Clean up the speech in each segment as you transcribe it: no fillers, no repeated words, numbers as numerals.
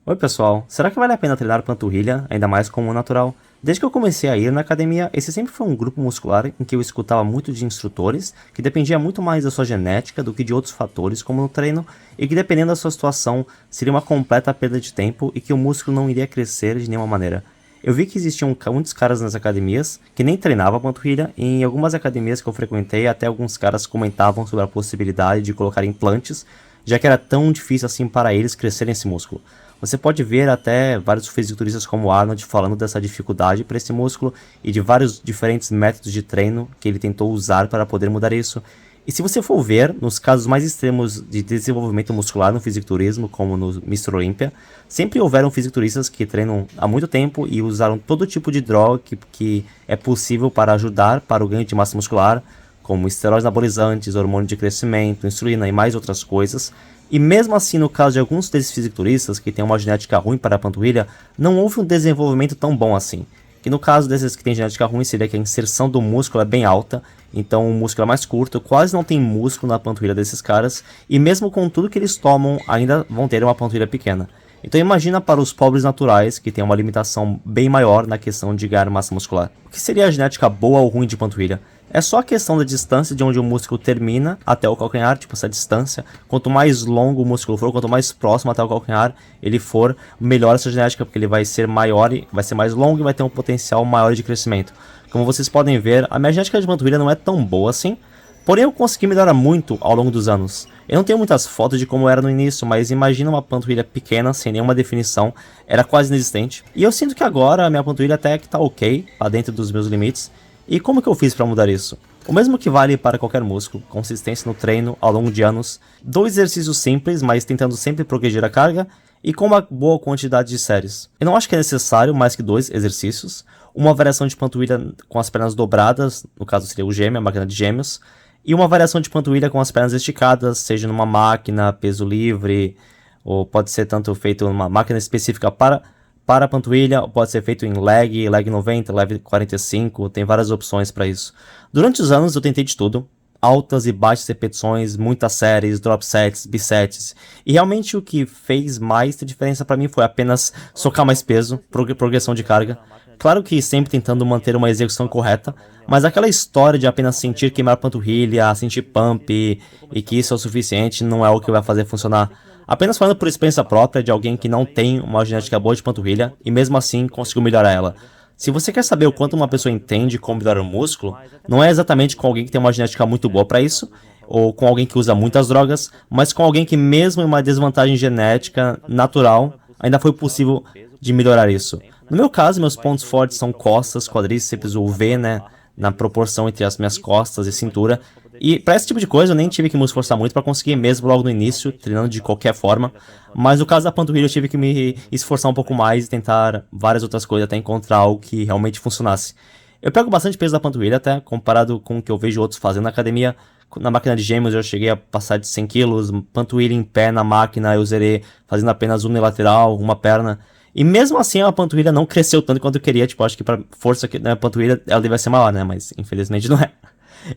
Oi pessoal, será que vale a pena treinar panturrilha, ainda mais como natural? Desde que eu comecei a ir na academia, esse sempre foi um grupo muscular em que eu escutava muito de instrutores, que dependia muito mais da sua genética do que de outros fatores como no treino, e que dependendo da sua situação, seria uma completa perda de tempo e que o músculo não iria crescer de nenhuma maneira. Eu vi que existiam muitos caras nas academias que nem treinavam panturrilha, e em algumas academias que eu frequentei, até alguns caras comentavam sobre a possibilidade de colocar implantes, já que era tão difícil assim para eles crescerem esse músculo. Você pode ver até vários fisiculturistas como Arnold falando dessa dificuldade para esse músculo e de vários diferentes métodos de treino que ele tentou usar para poder mudar isso. E se você for ver, nos casos mais extremos de desenvolvimento muscular no fisiculturismo, como no Mr. Olympia, sempre houveram fisiculturistas que treinam há muito tempo e usaram todo tipo de droga que é possível para ajudar para o ganho de massa muscular, como esteroides anabolizantes, hormônio de crescimento, insulina e mais outras coisas. E mesmo assim, no caso de alguns desses fisiculturistas que têm uma genética ruim para a panturrilha, não houve um desenvolvimento tão bom assim. Que no caso desses que têm genética ruim, seria que a inserção do músculo é bem alta, então o músculo é mais curto, quase não tem músculo na panturrilha desses caras, e mesmo com tudo que eles tomam, ainda vão ter uma panturrilha pequena. Então imagina para os pobres naturais, que têm uma limitação bem maior na questão de ganhar massa muscular. O que seria a genética boa ou ruim de panturrilha? É só a questão da distância de onde o músculo termina até o calcanhar, tipo essa distância. Quanto mais longo o músculo for, quanto mais próximo até o calcanhar ele for, melhor essa genética, porque ele vai ser maior, vai ser mais longo e vai ter um potencial maior de crescimento. Como vocês podem ver, a minha genética de panturrilha não é tão boa assim, porém eu consegui melhorar muito ao longo dos anos. Eu não tenho muitas fotos de como era no início, mas imagina uma panturrilha pequena, sem nenhuma definição, era quase inexistente. E eu sinto que agora a minha panturrilha até que tá ok, tá dentro dos meus limites. E como que eu fiz para mudar isso? O mesmo que vale para qualquer músculo, consistência no treino ao longo de anos, 2 exercícios simples, mas tentando sempre progredir a carga, e com uma boa quantidade de séries. Eu não acho que é necessário mais que 2 exercícios, uma variação de panturrilha com as pernas dobradas, no caso seria o gêmeo, a máquina de gêmeos, e uma variação de panturrilha com as pernas esticadas, seja numa máquina, peso livre, ou pode ser tanto feito numa máquina específica para a panturrilha, pode ser feito em leg 90, leg 45, tem várias opções para isso. Durante os anos eu tentei de tudo, altas e baixas repetições, muitas séries, drop sets, bisets, e realmente o que fez mais diferença para mim foi apenas socar mais peso, progressão de carga. Claro que sempre tentando manter uma execução correta, mas aquela história de apenas sentir queimar a panturrilha, sentir pump e que isso é o suficiente não é o que vai fazer funcionar. Apenas falando por experiência própria de alguém que não tem uma genética boa de panturrilha e mesmo assim conseguiu melhorar ela. Se você quer saber o quanto uma pessoa entende como melhorar o músculo, não é exatamente com alguém que tem uma genética muito boa para isso, ou com alguém que usa muitas drogas, mas com alguém que mesmo em uma desvantagem genética natural, ainda foi possível de melhorar isso. No meu caso, meus pontos fortes são costas, quadríceps, o V, né, na proporção entre as minhas costas e cintura. E para esse tipo de coisa eu nem tive que me esforçar muito para conseguir mesmo logo no início, treinando de qualquer forma. Mas no caso da panturrilha eu tive que me esforçar um pouco mais e tentar várias outras coisas até encontrar algo que realmente funcionasse. Eu pego bastante peso da panturrilha até, comparado com o que eu vejo outros fazendo na academia. Na máquina de gêmeos eu cheguei a passar de 100 quilos, panturrilha em pé na máquina eu zerei fazendo apenas unilateral, uma perna. E mesmo assim a panturrilha não cresceu tanto quanto eu queria, tipo, acho que pra força que na panturrilha ela devia ser maior, né, mas infelizmente não é.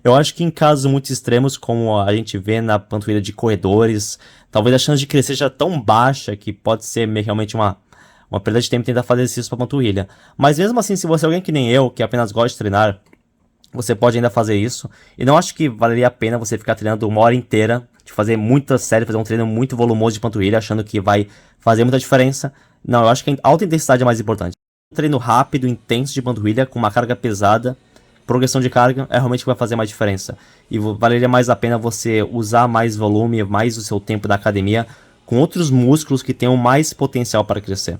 Eu acho que em casos muito extremos, como a gente vê na panturrilha de corredores, talvez a chance de crescer seja tão baixa que pode ser realmente uma perda de tempo tentar fazer exercício para panturrilha. Mas mesmo assim, se você é alguém que nem eu, que apenas gosta de treinar, você pode ainda fazer isso. E não acho que valeria a pena você ficar treinando uma hora inteira, de fazer muita série, fazer um treino muito volumoso de panturrilha, achando que vai fazer muita diferença. Não, eu acho que a alta intensidade é mais importante. Um treino rápido, intenso de panturrilha, com uma carga pesada, progressão de carga é realmente o que vai fazer mais diferença. E valeria mais a pena você usar mais volume, mais o seu tempo da academia, com outros músculos que tenham mais potencial para crescer.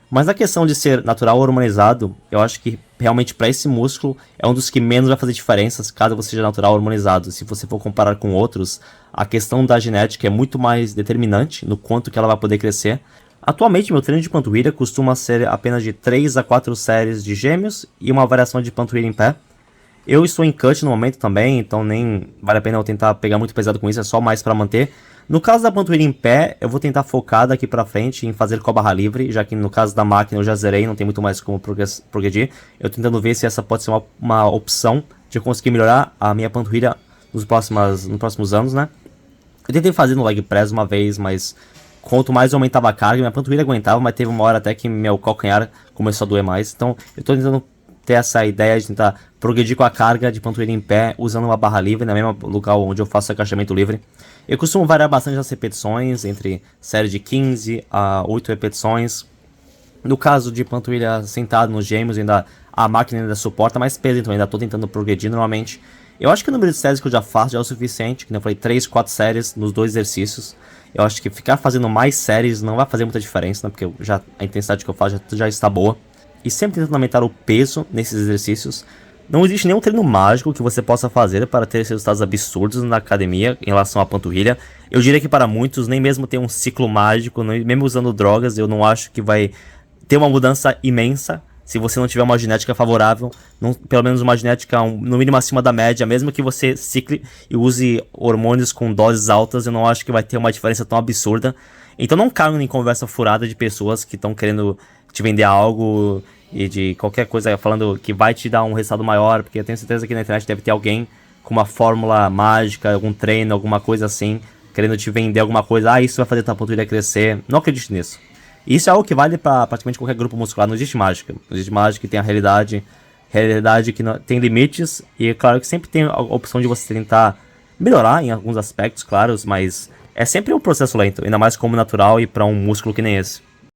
Mas na questão de ser natural ou hormonizado, eu acho que realmente para esse músculo é um dos que menos vai fazer diferenças caso você seja natural ou hormonizado. Se você for comparar com outros, a questão da genética é muito mais determinante no quanto que ela vai poder crescer. Atualmente, meu treino de panturrilha costuma ser apenas de 3 a 4 séries de gêmeos e uma variação de panturrilha em pé. Eu estou em cut no momento também, então nem vale a pena eu tentar pegar muito pesado com isso, é só mais para manter. No caso da panturrilha em pé, eu vou tentar focar daqui pra frente em fazer com a barra livre, já que no caso da máquina eu já zerei, não tem muito mais como progredir. Eu tô tentando ver se essa pode ser uma opção de eu conseguir melhorar a minha panturrilha nos próximos anos, né? Eu tentei fazer no leg press uma vez, mas quanto mais eu aumentava a carga, minha panturrilha aguentava, mas teve uma hora até que meu calcanhar começou a doer mais. Então eu tô tentando ter essa ideia de tentar progredir com a carga de panturrilha em pé, usando uma barra livre, no mesmo lugar onde eu faço agachamento livre. Eu costumo variar bastante as repetições, entre série de 15 a 8 repetições. No caso de panturrilha sentado nos gêmeos, ainda a máquina ainda suporta mais peso, então ainda tô tentando progredir normalmente. Eu acho que o número de séries que eu já faço já é o suficiente, que eu falei 3, 4 séries nos 2 exercícios. Eu acho que ficar fazendo mais séries não vai fazer muita diferença, né, porque a intensidade que eu faço já está boa. E sempre tentando aumentar o peso nesses exercícios. Não existe nenhum treino mágico que você possa fazer para ter resultados absurdos na academia em relação à panturrilha. Eu diria que para muitos, nem mesmo ter um ciclo mágico, mesmo usando drogas, eu não acho que vai ter uma mudança imensa. Se você não tiver uma genética favorável, pelo menos uma genética no mínimo acima da média, mesmo que você cicle e use hormônios com doses altas, eu não acho que vai ter uma diferença tão absurda. Então não caio em conversa furada de pessoas que estão querendo te vender algo e de qualquer coisa falando que vai te dar um resultado maior, porque eu tenho certeza que na internet deve ter alguém com uma fórmula mágica, algum treino, alguma coisa assim, querendo te vender alguma coisa. Ah, isso vai fazer tua panturrilha crescer. Não acredite nisso. Isso é algo que vale para praticamente qualquer grupo muscular. Não existe mágica. Não existe mágica, tem a realidade. Realidade que tem limites. E é claro que sempre tem a opção de você tentar melhorar em alguns aspectos, claros. Mas é sempre um processo lento. Ainda mais como natural e para um músculo que nem esse.